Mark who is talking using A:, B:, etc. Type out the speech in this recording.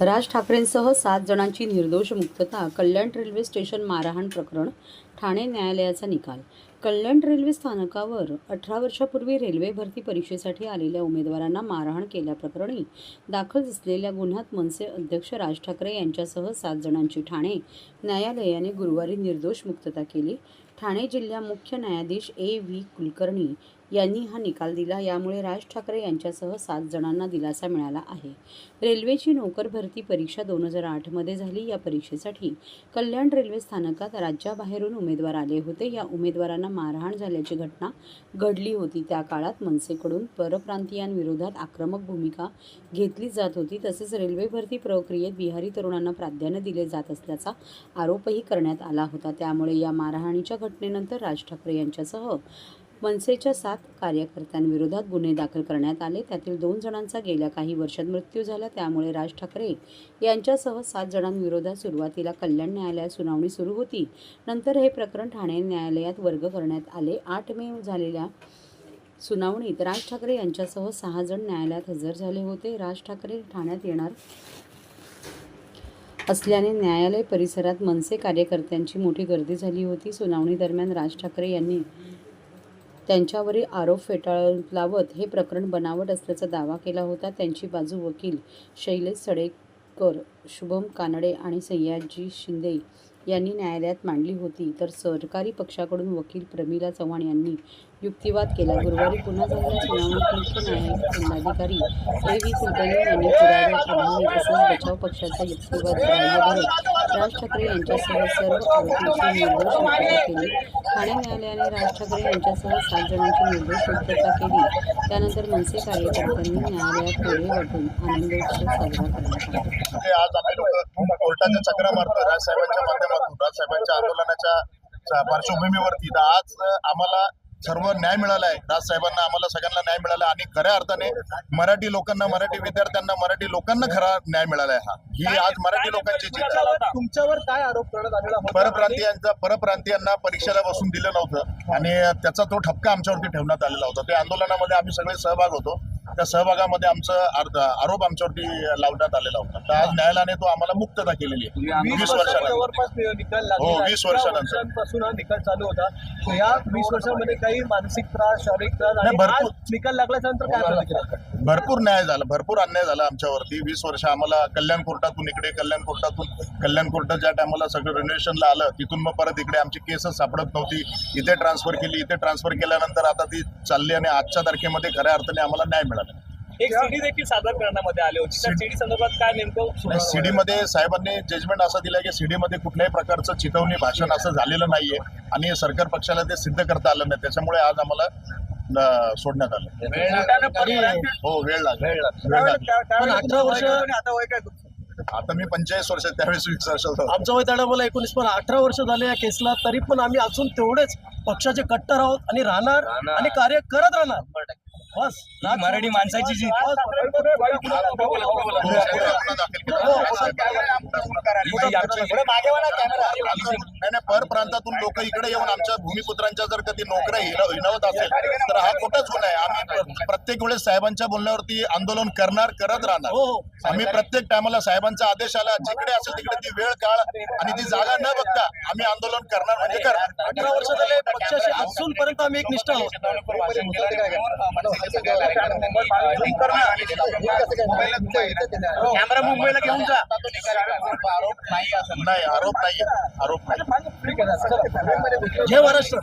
A: राज ठाकरेंसह 7 जणांची निर्दोष मुक्तता. कल्याण रेल्वे स्टेशन मारहाण प्रकरण. ठाणे न्यायालयाचा निकाल. कल्याण रेल्वे स्थानकावर 18 वर्षापूर्वी रेल्वे भरती परीक्षेसाठी आलेल्या उमेदवारांना मारहाण केल्याप्रकरणी दाखल असलेल्या गुन्ह्यात मनसे अध्यक्ष राज ठाकरे यांच्यासह 7 जणांची ठाणे न्यायालयाने गुरुवारी निर्दोष मुक्तता केली. ठाणे जिल्हा मुख्य न्यायाधीश A.V. कुलकर्णी यांनी हा निकाल दिला. यामुळे राज ठाकरे यांच्यासह 7 जणांना दिलासा मिळाला आहे. रेल्वेची नोकर भरती परीक्षा 2008 मध्ये झाली. या परीक्षेसाठी कल्याण रेल्वे स्थानकात राज्याबाहेरून उमेदवार आले होते. या उमेदवारांना मारहाण झाल्याची घटना घडली होती. त्या काळात मनसेकडून परप्रांतीयांविरोधात आक्रमक भूमिका घेतली जात होती. तसेच रेल्वे भरती प्रक्रियेत बिहारी तरुणांना प्राधान्य दिले जात असल्याचा आरोपही करण्यात आला होता. त्यामुळे या मारहाणीच्या घटनेनंतर राज ठाकरे यांच्यासह मनसेच्या 7 कार्यकर्त्यांविरोधात गुन्हे दाखल करण्यात आले. त्यातील 2 जणांचा गेल्या काही वर्षात मृत्यू झाला. त्यामुळे राज ठाकरे यांच्यासह 7 जणांविरोधात सुरुवातीला कल्याण न्यायालयात सुनावणी सुरू होती. नंतर हे प्रकरण ठाणे न्यायालयात वर्ग करण्यात आले. 8 मे झालेल्या सुनावणीत राज ठाकरे यांच्यासह 6 जण न्यायालयात हजर झाले होते. राज ठाकरे ठाण्यात येणार असल्याने न्यायालय परिसरात मनसे कार्यकर्त्यांची मोठी गर्दी झाली होती. सुनावणी दरम्यान राज ठाकरे यांनी त्यांच्यावरील आरोप फेटाळत हे प्रकरण बनावट असल्याचा दावा केला होता. त्यांची बाजू वकील शैलेश सडेकर, शुभम कानडे आणि सयाजी शिंदे यांनी न्यायालयात मांडली होती. तर सरकारी पक्षाकडून वकील प्रमिला चव्हाण यांनी युक्तिवाद केला. गुरुवारी पुन्हा झालेल्या सुनावणीत मुख्य न्यायिक दंडाधिकारी A.V. कुलकर्णी यांनी पुरावे अभावी तसंच बचाव पक्षाचा युक्तिवाद ग्राह्य धरत राज ठाकरे यांच्यासह सर्व आरोपींची निर्दोष मुक्तता केली. ठाणे न्यायालयाने राज ठाकरे यांच्यासह 7 जणांची निर्दोष मुक्तता केली. त्यानंतर मनसे कार्यकर्त्यांनी न्यायालयात पेढे वाटून आनंदोत्सव साजरा करण्यात आला.
B: आज आम्ही कोर्टाच्या चक्रा मारतो राजसाहेबांच्या माध्यमातून, राजसाहेबांच्या आंदोलनाच्या पार्श्वभूमीवरती आज आम्हाला सर्व न्याय मिळाला आहे. राजसाहेबांना आम्हाला सगळ्यांना न्याय मिळाला आणि खऱ्या अर्थाने मराठी लोकांना, मराठी विद्यार्थ्यांना, मराठी लोकांना खरा न्याय मिळाला आहे. ही आज मराठी लोकांची जीत.
C: तुमच्यावर काय आरोप करण्यात आलेला
B: होता? परप्रांतीयांना परीक्षेला बसून दिलं नव्हतं आणि त्याचा तो ठपका आमच्यावरती ठेवण्यात आलेला होता. त्या आंदोलनामध्ये आम्ही सगळे सहभाग होतो. त्या सहभागामध्ये आरोप आमच्यावरती लावण्यात आलेला होता. तर आज न्यायालयाने तो आम्हाला मुक्तता केलेली आहे. 20 वर्षानंतर.
C: निकाल
B: हो, 20 वर्षानंतर
C: हा निकाल चालू होता. या 20 वर्षामध्ये काही मानसिक त्रास, शारीरिक त्रास
B: भरपूर
C: निकाल लागल्यानंतर काय झालं?
B: भरपूर न्याय झाला, भरपूर अन्याय झाला आमच्यावरती. 20 वर्ष आम्हाला कल्याण कोर्टातून इकडे, कल्याण कोर्टात ज्या टायमाला सगळं रिन्युएशनला आलं, तिथून मग परत इकडे आमची केसच सापडत नव्हती. इथे ट्रान्सफर केली. इथे ट्रान्सफर केल्यानंतर आता ती चालली आणि आजच्या तारखेमध्ये खऱ्या अर्थाने आम्हाला न्याय मिळाला.
C: एक सीडी देखील सादर करण्यामध्ये आले होते. त्या सीडी संदर्भात काय नेमकं?
B: सीडी मध्ये साहेबांनी जजमेंट असं दिलं की सीडी मध्ये कुठल्याही प्रकारचं चिथावणी भाषण असं झालेलं नाहीये आणि सरकार पक्षाला ते सिद्ध करता आलं नाही. त्याच्यामुळे आज आम्हाला सोडण्यात आलं. हो, वेळ लागला.
C: 18 वर्ष आता वय काय?
B: आता मी 45 वर्ष, त्यावेळेस 20 वर्ष होतो.
C: आमचं वय त्याला मला 19, पण 18 वर्ष झाले या केसला. तरी पण आम्ही अजून तेवढेच पक्षाचे कट्टर आहोत आणि राहणार आणि कार्य करत राहणार. बस
D: मराठी माणसाची जी
B: परप्रांतातून लोक इकडे येऊन आमच्या भूमिपुत्रांच्या जर कधी नोकऱ्या हिरावत असेल तर हा खोटाच गुन्हा आहे. आम्ही प्रत्येक वेळेस साहेबांच्या बोलण्यावरती आंदोलन करत राहणार. आम्ही प्रत्येक टायमाला साहेबांचा आदेश आला, जिकडे असेल तिकडे ती वेळ, काळ आणि ती जागा न बघता आम्ही आंदोलन करणार म्हणजे करणार.
C: 18 वर्ष झाले पक्षाशी अजूनपर्यंत आम्ही एक निष्ठा आहोत.
D: कॅमेरा मुंबईला घेऊन जा.
B: नाही, आरोप नाही.
C: जय महाराष्ट्र.